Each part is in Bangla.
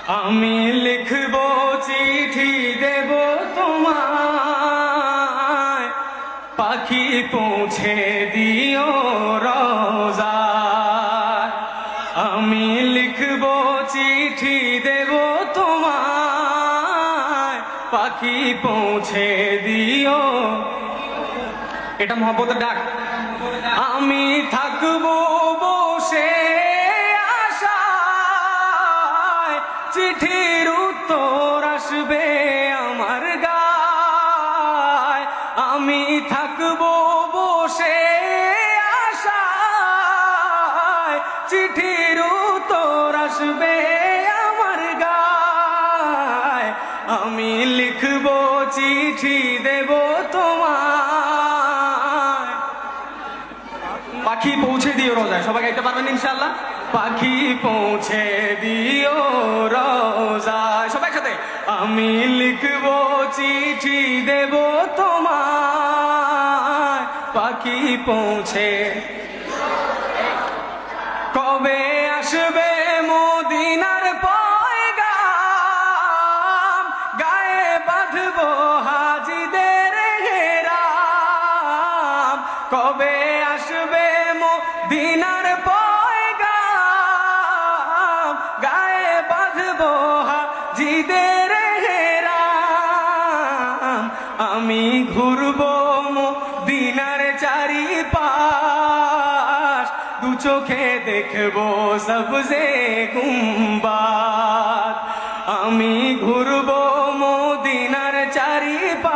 আমি লিখব চিঠি দেব তোমায়, পাখি পৌঁছে দিও রোজায়। আমি লিখব চিঠি দেব তোমায়, পাখি পৌঁছে দিও। এটা মহব্বতের ডাক। আমি থাকবো বসে আশায়, চিঠির উত্তর আসবে আমার গায়। আমি থাকবো বসে আশায়, চিঠির উত্তর আসবে আমার গায়। আমি লিখবো চিঠি দেব তোমায়, পাখি পৌঁছে দিও রোজায়। সবাই গাইতে পারবেন ইনশাআল্লাহ? পাখি পৌঁছে দিও রোজায়। সবাই সাথে আমি লিখবো চিঠি দেব তোমায়, পাখি পৌঁছে। কবে আসবে মদিনার পয়গাম, গায়ে বাঁধবো হাজিদের হেরাম। কবে আসবে মদিনার পয়গাম, গায়ে বাঁধবো হাজিদের হেরাম। আমি ঘুরবো মদিনার চারিপাশ, দু চোখে দেখবো সবজে গুম্বাদ। আমি ঘুরবো মদিনার চারিপাশ,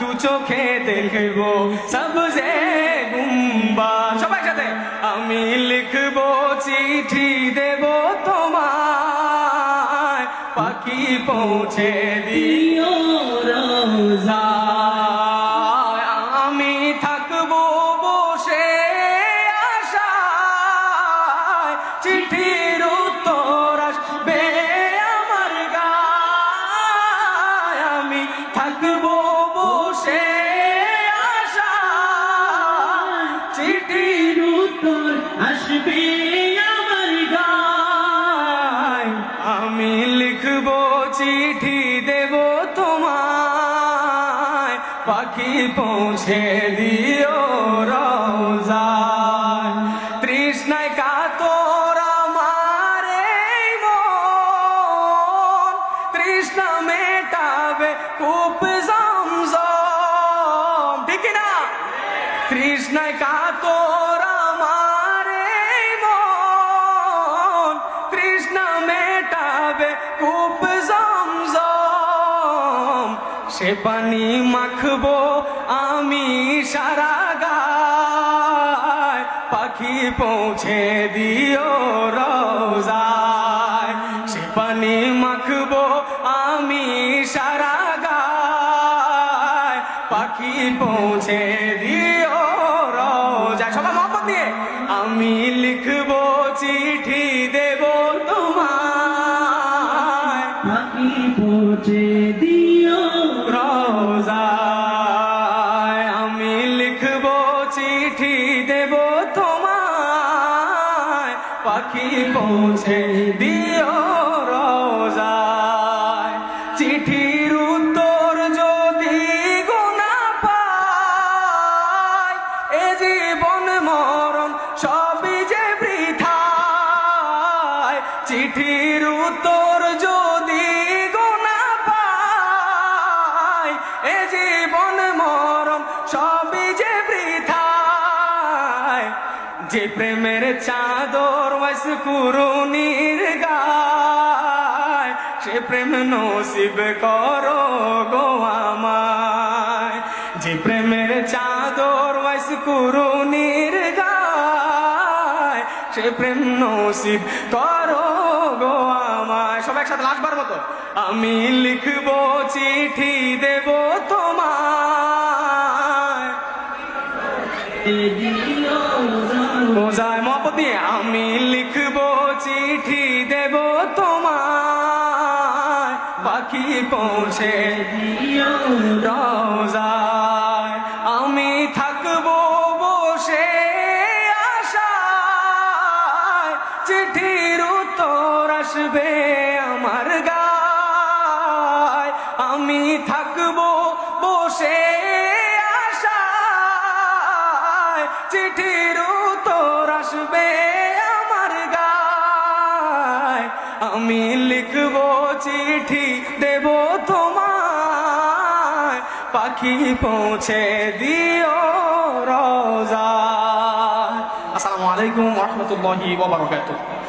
দু চোখে দেখবো সবজে গুম্বাদ। সবাই সাথে আমি লিখবো চিঠি দেব তোমায়, পাখি পৌঁছে দিও রোজায়। আমি থাকবো বসে আশায়, চিঠির উত্তর আসবে আমার গায়। আমি থাকবো বসে আশায়, চিঠির উত্তর আসবে আমার গায়। আমি লিখবো চিঠি দেব তোমায়, পাখি পৌঁছে দিও রোজায়। তৃষ্ণায় কাতর আমার এই মন, তৃষ্ণা মেটাবে কূপ জমজম। ঠিক না? তৃষ্ণায় কাতর আমার এই মন, তৃষ্ণা মেটাবে কূপ জমজম। সে পানি মাখবো আমি সারা গায়, পাখি পৌঁছে দিও রোজায়। সে পানি মাখবো আমি সারা গায়, পাখি পৌঁছে দিও রোজায়। সবাই মহব্বত দিয়ে আমি লিখবো চিঠি দেব তোমায়, পাখি পৌঁছে দিও রোজায়। আমি লিখবো চিঠি দেব তোমায়, পাখি পৌঁছে দিও রোজায়। চিঠির উত্তর যদি গোনা পাই, এ জীবন মরণ সবই যে বৃথায়। চিঠির উত্তর যদি গোনা পাই, এ জীবন মরণ সবই যে বৃথায়। যে প্রেমের চাদর ওয়াস কুরুনির গায়, সে প্রেম নসিব করো গো আমায়। যে প্রেমের চাদর ওয়াস কুরুনির গায়, সে প্রেম নসিব করো গো আমায়। সবাই একসাথে লাস্টবার মতো আমি লিখবো চিঠি দেব তোমায়, দিও রোজায় মহব্বত দিয়ে আমি লিখবো চিঠি দেব তোমায়, পাখি পৌঁছে দিও রোজায়। আমি থাকবো বসে আশায়, চিঠির উত্তর আসবে আমার গায়, আমি থাকবো বসে আশায়, চিঠির উত্তর আসবে আমার গায়, আমি লিখবো চিঠি দেব তোমায়, পাখি পৌঁছে দিও রোজা। আসসালামু আলাইকুম ওয়া রাহমাতুল্লাহি ওয়া বারাকাতুহু।